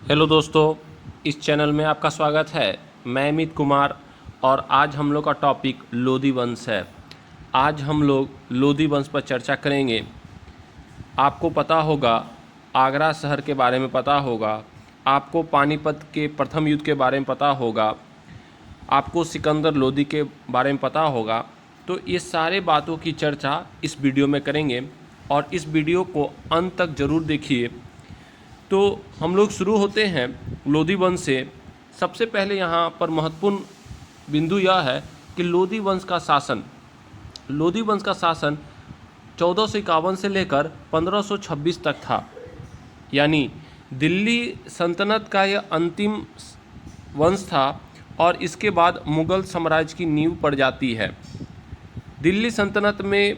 Hello दोस्तों, इस channel में आपका स्वागत है। मैं अमित कुमार और आज हम लोग का टॉपिक लोधी वंश है। आज हम लोग लोधी वंश पर चर्चा करेंगे। आपको पता होगा, आगरा शहर के बारे में पता होगा, आपको पानीपत के प्रथम युद्ध के बारे में पता होगा, आपको सिकंदर लोधी के बारे में पता होगा। तो ये सारे बातों की चर्चा इस वीडियो में करेंगे और इस वीडियो को अंत तक ज़रूर देखिए। तो हम लोग शुरू होते हैं लोधी वंश से। सबसे पहले यहाँ पर महत्वपूर्ण बिंदु यह है कि लोधी वंश का शासन 1451 से लेकर 1526 तक था। यानी दिल्ली सल्तनत का यह अंतिम वंश था और इसके बाद मुगल साम्राज्य की नींव पड़ जाती है। दिल्ली सल्तनत में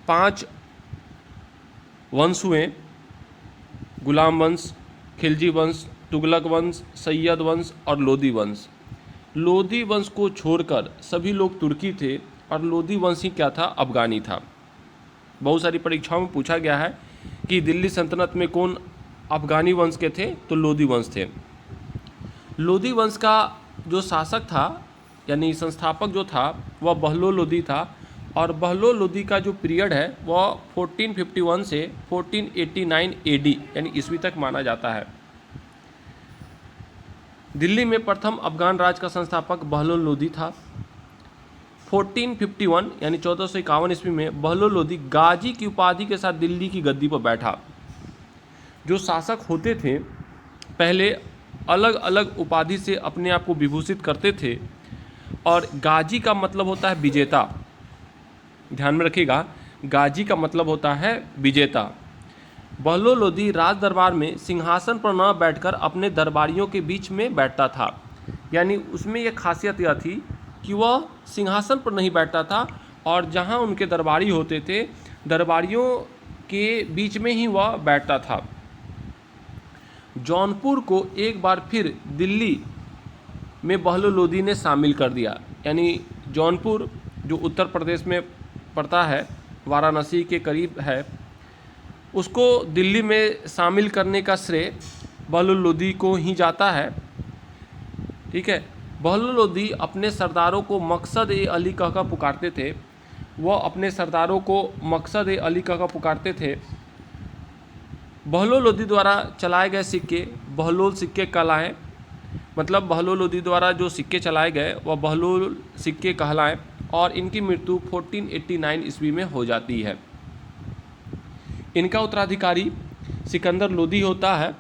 5 वंश हुए: गुलाम वंश, खिलजी वंश, तुगलक वंश, सैयद वंश और लोधी वंश। लोधी वंश को छोड़कर सभी लोग तुर्की थे और लोधी वंश ही क्या था? अफगानी था। बहुत सारी परीक्षाओं में पूछा गया है कि दिल्ली सल्तनत में कौन अफगानी वंश के थे, तो लोधी वंश थे। लोधी वंश का जो शासक था यानी संस्थापक जो था वह बहलोल लोधी था और बहलोल लोधी का जो पीरियड है वह 1451 से 1489 एडी यानी ईस्वी तक माना जाता है। दिल्ली में प्रथम अफगान राज का संस्थापक बहलोल लोधी था। 1451 यानी 1451 ईस्वी में बहलोल लोधी गाजी की उपाधि के साथ दिल्ली की गद्दी पर बैठा। जो शासक होते थे पहले अलग अलग उपाधि से अपने आप को विभूषित करते थे और गाजी का मतलब होता है विजेता। ध्यान में रखिएगा, गाजी का मतलब होता है विजेता। बहलोल लोधी राज दरबार में सिंहासन पर न बैठकर अपने दरबारियों के बीच में बैठता था। यानी उसमें यह खासियत यह थी कि वह सिंहासन पर नहीं बैठता था और जहां उनके दरबारी होते थे दरबारियों के बीच में ही वह बैठता था। जौनपुर को एक बार फिर दिल्ली में बहलोल लोधी ने शामिल कर दिया। यानी जौनपुर जो उत्तर प्रदेश में पड़ता है, वाराणसी के करीब है, उसको दिल्ली में शामिल करने का श्रेय बहलोल लोधी को ही जाता है। ठीक है। बहलोल लोधी अपने सरदारों को मकसद ए अली कहकर पुकारते थे। वह अपने सरदारों को मकसद ए अली कहकर पुकारते थे। बहलोल लोधी द्वारा चलाए गए सिक्के बहलोल सिक्के कहलाएं। मतलब बहलोल लोधी द्वारा जो सिक्के चलाए गए वह बहलोल सिक्के कहलाएं और इनकी मृत्यु 1489 ईस्वी में हो जाती है। इनका उत्तराधिकारी सिकंदर लोधी होता है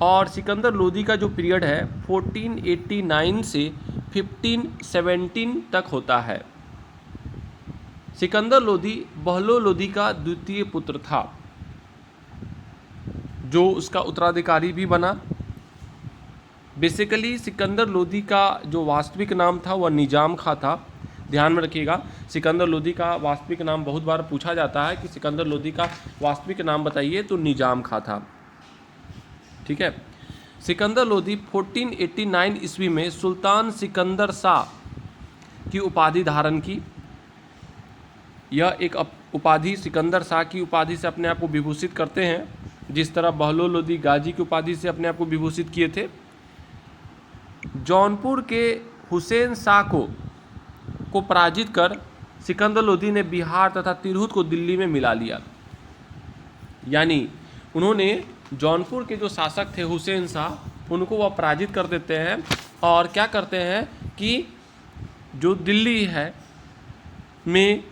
और सिकंदर लोधी का जो पीरियड है 1489 से 1517 तक होता है। सिकंदर लोधी बहलोल लोधी का द्वितीय पुत्र था जो उसका उत्तराधिकारी भी बना। बेसिकली सिकंदर लोधी का जो वास्तविक नाम था वह निजाम खां था। ध्यान में रखिएगा, सिकंदर लोधी का वास्तविक नाम बहुत बार पूछा जाता है कि सिकंदर लोधी का वास्तविक नाम बताइए, तो निजाम खां था। ठीक है। सिकंदर लोधी 1489 ईस्वी में सुल्तान सिकंदर शाह की उपाधि धारण की। यह एक उपाधि सिकंदर शाह की उपाधि से अपने आप को विभूषित करते हैं, जिस तरह बहलोल लोधी गाजी की उपाधि से अपने आप को विभूषित किए थे। जौनपुर के हुसैन शाह को पराजित कर सिकंदर लोधी ने बिहार तथा तिरहुत को दिल्ली में मिला लिया। यानी उन्होंने जौनपुर के जो शासक थे हुसैन शाह, उनको वह पराजित कर देते हैं और क्या करते हैं कि जो दिल्ली है में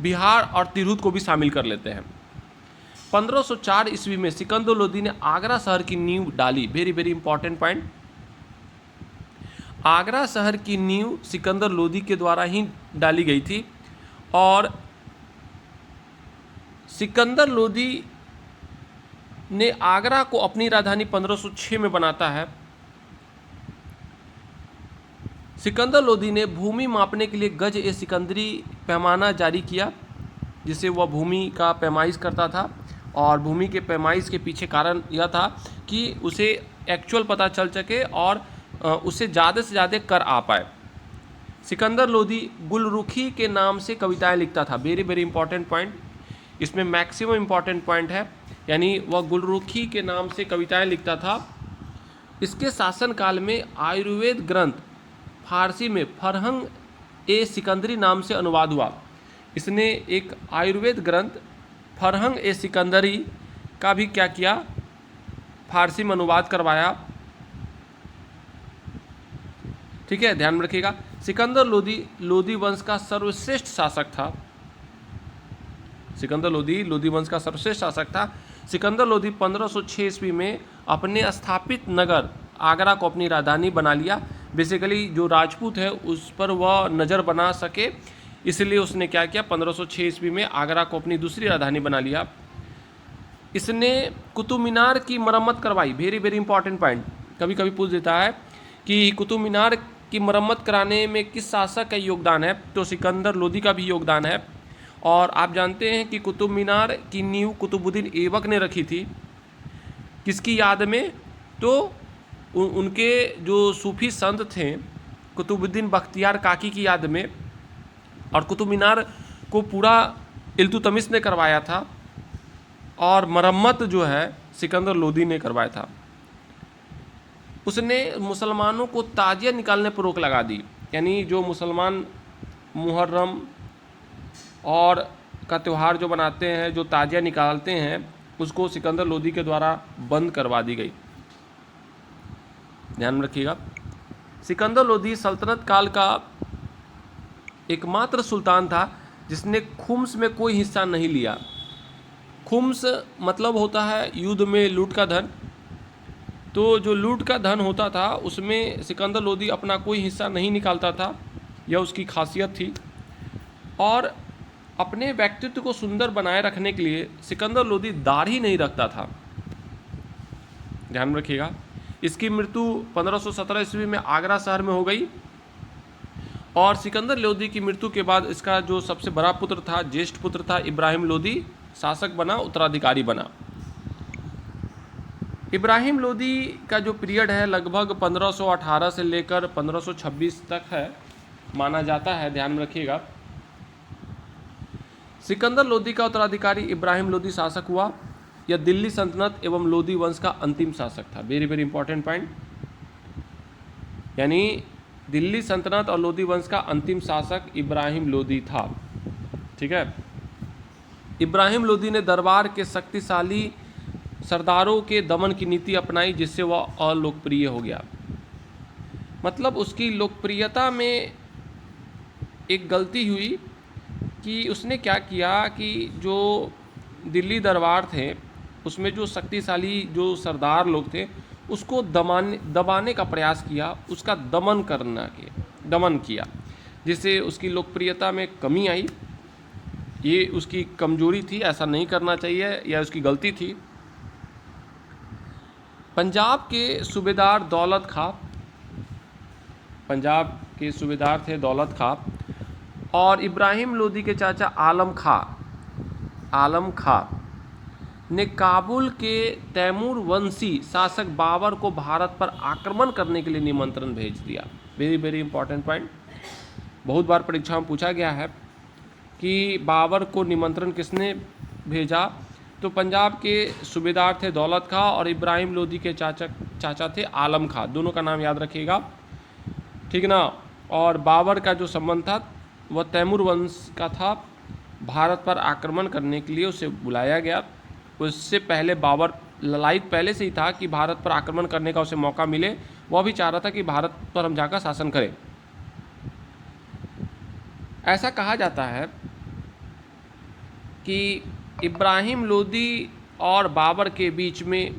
बिहार और तिरहुत को भी शामिल कर लेते हैं। 1504 ईस्वी में सिकंदर लोधी ने आगरा शहर की नींव डाली। Very very important point. Agra शहर की नींव सिकंदर लोधी के द्वारा ही डाली गई थी और सिकंदर लोधी ने आगरा को अपनी राजधानी 1506 में बनाता है। सिकंदर लोधी ने भूमि मापने के लिए गज ए सिकंदरी पैमाना जारी किया, जिसे वह भूमि का पैमाइश करता था और भूमि के पैमाइश के पीछे कारण यह था कि उसे एक्चुअल पता चल सके और उससे ज़्यादा से ज़्यादा कर आ पाए। सिकंदर लोधी गुलरुखी के नाम से कविताएं लिखता था। वेरी वेरी इंपॉर्टेंट पॉइंट, इसमें मैक्सिमम इंपॉर्टेंट पॉइंट है। यानी वह गुलरुखी के नाम से कविताएं लिखता था इसके शासनकाल में आयुर्वेद ग्रंथ फारसी में फरहंग ए सिकंदरी नाम से अनुवाद हुआ। इसने एक आयुर्वेद ग्रंथ फरहंग ए सिकंदरी का भी क्या किया, फारसी में अनुवाद करवाया। ठीक है, ध्यान में रखिएगा। सिकंदर लोदी वंश का सर्वश्रेष्ठ शासक था। सिकंदर लोदी वंश का सर्वश्रेष्ठ शासक था। सिकंदर लोदी 1506 ईस्वी में अपने स्थापित नगर आगरा को अपनी राजधानी बना लिया। बेसिकली जो राजपूत है उस पर वह नज़र बना सके, इसलिए उसने क्या किया, 1506 ईस्वी में आगरा को अपनी दूसरी राजधानी बना लिया। इसने कुतुब मीनार की मरम्मत करवाई। वेरी वेरी इंपॉर्टेंट पॉइंट, कभी कभी पूछ देता है कि कुतुब मीनार की मरम्मत कराने में किस शासक का योगदान है, तो सिकंदर लोदी का भी योगदान है। और आप जानते हैं कि कुतुब मीनार की नींव कुतुबुद्दीन ऐबक ने रखी थी। किसकी याद में, तो उनके जो सूफी संत थे कुतुबुद्दीन बख्तियार काकी की याद में। और कुतुब मीनार को पूरा इल्तुतमिश ने करवाया था और मरम्मत जो है सिकंदर लोदी ने करवाया था। उसने मुसलमानों को ताजिया निकालने पर रोक लगा दी, यानी जो मुसलमान मुहर्रम और का त्यौहार जो बनाते हैं, जो ताजिया निकालते हैं, उसको सिकंदर लोदी के द्वारा बंद करवा दी गई। ध्यान में रखिएगा। सिकंदर लोदी सल्तनत काल का एकमात्र सुल्तान था जिसने खुम्स में कोई हिस्सा नहीं लिया। खुम्स मतलब होता है युद्ध में लूट का धन। तो जो लूट का धन होता था उसमें सिकंदर लोदी अपना कोई हिस्सा नहीं निकालता था, यह उसकी खासियत थी। और अपने व्यक्तित्व को सुंदर बनाए रखने के लिए सिकंदर लोदी दाढ़ी नहीं रखता था। ध्यान में रखिएगा। इसकी मृत्यु 1517 ईस्वी में आगरा शहर में हो गई। और सिकंदर लोदी की मृत्यु के बाद इसका जो सबसे बड़ा पुत्र था, ज्येष्ठ पुत्र था, इब्राहिम लोदी शासक बना, उत्तराधिकारी बना। इब्राहिम लोदी का जो पीरियड है लगभग 1518 से लेकर 1526 तक है माना जाता है। ध्यान में रखिएगा। सिकंदर लोदी का उत्तराधिकारी इब्राहिम लोदी शासक हुआ। यह दिल्ली सल्तनत एवं लोदी वंश का अंतिम शासक था। वेरी वेरी इंपॉर्टेंट पॉइंट, यानी दिल्ली सल्तनत और लोदी वंश का अंतिम शासक इब्राहिम लोदी था। ठीक है। इब्राहिम लोदी ने दरबार के शक्तिशाली सरदारों के दमन की नीति अपनाई, जिससे वह अलोकप्रिय हो गया। मतलब उसकी लोकप्रियता में एक गलती हुई कि उसने क्या किया कि जो दिल्ली दरबार थे उसमें जो शक्तिशाली जो सरदार लोग थे उसको दबाने का प्रयास किया, उसका दमन किया, जिससे उसकी लोकप्रियता में कमी आई। ये उसकी कमजोरी थी, ऐसा नहीं करना चाहिए, या उसकी गलती थी। पंजाब के सूबेदार दौलत खां, पंजाब के सूबेदार थे दौलत खां, और इब्राहिम लोदी के चाचा आलम खां ने काबुल के तैमूर वंशी शासक बाबर को भारत पर आक्रमण करने के लिए निमंत्रण भेज दिया। वेरी वेरी इंपॉर्टेंट पॉइंट, बहुत बार परीक्षा में पूछा गया है कि बाबर को निमंत्रण किसने भेजा, तो पंजाब के सूबेदार थे दौलत खां और इब्राहिम लोदी के चाचा थे आलम खां। दोनों का नाम याद रखिएगा, ठीक ना। और बाबर का जो संबंध था वह तैमूर वंश का था। भारत पर आक्रमण करने के लिए उसे बुलाया गया। उससे पहले बाबर ललायत पहले से ही था कि भारत पर आक्रमण करने का उसे मौका मिले। वह भी चाह रहा था कि भारत पर हम जाकर शासन करें। ऐसा कहा जाता है कि इब्राहिम लोदी और बाबर के बीच में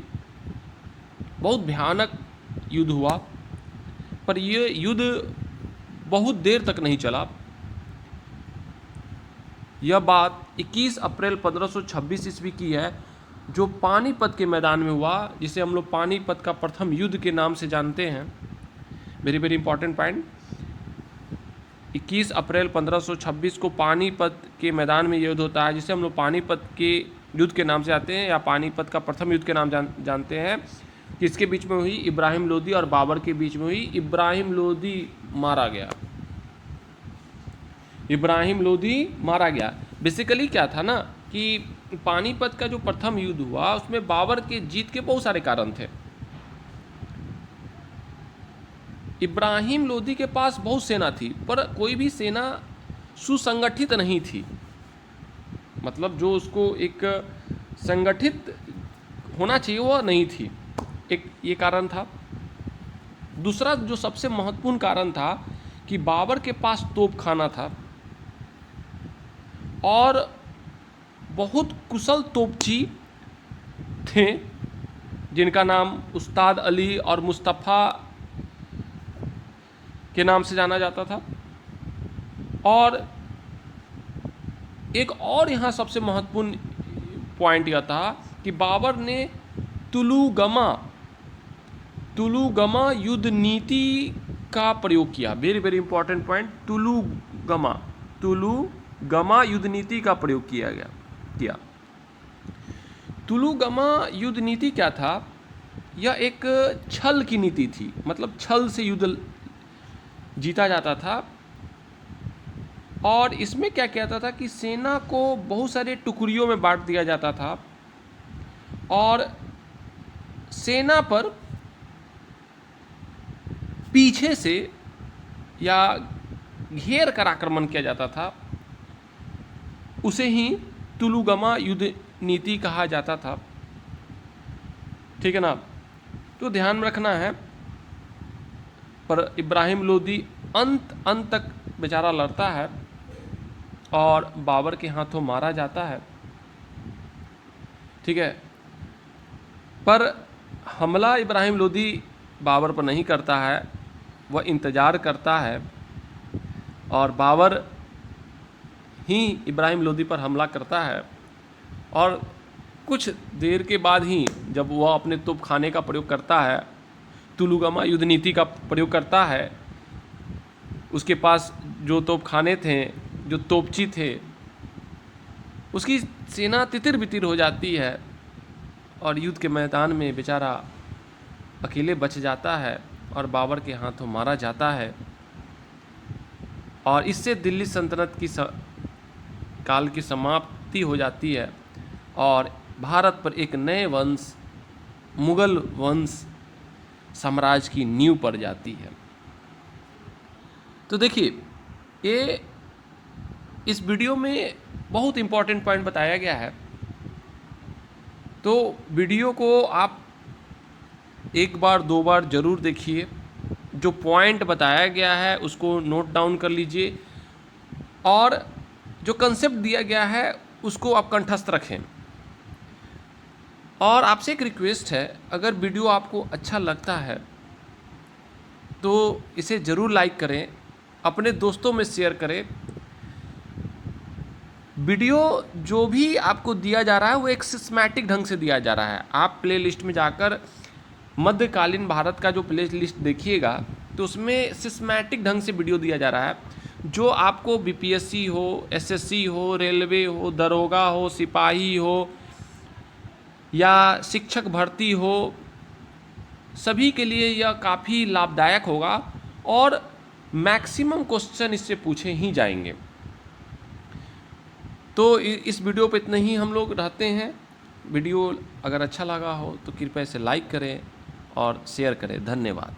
बहुत भयानक युद्ध हुआ, पर यह युद्ध बहुत देर तक नहीं चला। यह बात 21 अप्रैल 1526 ईस्वी की है, जो पानीपत के मैदान में हुआ, जिसे हम लोग पानीपत का प्रथम युद्ध के नाम से जानते हैं। वेरी वेरी इंपॉर्टेंट पॉइंट, 21 अप्रैल 1526 को पानीपत के मैदान में युद्ध होता है, जिसे हम लोग पानीपत के युद्ध के नाम से आते हैं, या पानीपत का प्रथम युद्ध के नाम जानते हैं। किसके बीच में हुई? इब्राहिम लोदी और बाबर के बीच में हुई। इब्राहिम लोदी मारा गया। इब्राहिम लोदी मारा गया। बेसिकली क्या था ना कि पानीपत का जो प्रथम युद्ध हुआ उसमें बाबर के जीत के बहुत सारे कारण थे। इब्राहिम लोदी के पास बहुत सेना थी, पर कोई भी सेना सुसंगठित नहीं थी, मतलब जो उसको एक संगठित होना चाहिए वो नहीं थी। एक ये कारण था। दूसरा जो सबसे महत्वपूर्ण कारण था कि बाबर के पास तोपखाना था और बहुत कुशल तोपची थे जिनका नाम उस्ताद अली और मुस्तफ़ा के नाम से जाना जाता था। और एक और यहाँ सबसे महत्वपूर्ण पॉइंट यह था कि बाबर ने तुलुगमा युद्ध नीति का प्रयोग किया। वेरी वेरी इंपॉर्टेंट पॉइंट, तुलुगमा युद्ध नीति का प्रयोग किया। तुलुगमा युद्ध नीति क्या था? यह एक छल की नीति थी, मतलब छल से युद्ध जीता जाता था। और इसमें क्या कहता था कि सेना को बहुत सारे टुकड़ियों में बांट दिया जाता था और सेना पर पीछे से या घेर कर आक्रमण किया जाता था। उसे ही तुलुगमा युद्ध नीति कहा जाता था। ठीक है ना? तो ध्यान में रखना है। पर इब्राहिम लोदी अंत तक बेचारा लड़ता है और बाबर के हाथों मारा जाता है। ठीक है, पर हमला इब्राहिम लोदी बाबर पर नहीं करता है, वह इंतज़ार करता है और बाबर ही इब्राहिम लोदी पर हमला करता है। और कुछ देर के बाद ही जब वह अपने तोपखाने का प्रयोग करता है, तुलुगमा युद्ध नीति का प्रयोग करता है, उसके पास जो तोपखाने थे, जो तोपची थे, उसकी सेना तितिर बितिर हो जाती है और युद्ध के मैदान में बेचारा अकेले बच जाता है और बाबर के हाथों मारा जाता है। और इससे दिल्ली सल्तनत की काल की समाप्ति हो जाती है और भारत पर एक नए वंश, मुगल वंश साम्राज्य की नींव पड़ जाती है। तो देखिए, ये इस वीडियो में बहुत इम्पोर्टेंट पॉइंट बताया गया है। तो वीडियो को आप एक बार दो बार ज़रूर देखिए। जो पॉइंट बताया गया है उसको नोट डाउन कर लीजिए और जो कंसेप्ट दिया गया है उसको आप कंठस्थ रखें। और आपसे एक रिक्वेस्ट है, अगर वीडियो आपको अच्छा लगता है तो इसे ज़रूर लाइक करें, अपने दोस्तों में शेयर करें। वीडियो जो भी आपको दिया जा रहा है वो एक सिस्टमैटिक ढंग से दिया जा रहा है। आप प्ले लिस्ट में जाकर मध्यकालीन भारत का जो प्ले लिस्ट देखिएगा तो उसमें सिस्टमैटिक ढंग से वीडियो दिया जा रहा है। जो आपको बीपीएससी हो, एसएससी हो, रेलवे हो, दरोगा हो, सिपाही हो या शिक्षक भर्ती हो, सभी के लिए यह काफ़ी लाभदायक होगा और मैक्सिमम क्वेश्चन इससे पूछे ही जाएंगे। तो इस वीडियो पे इतने ही हम लोग रहते हैं। वीडियो अगर अच्छा लगा हो तो कृपया इसे लाइक करें और शेयर करें। धन्यवाद।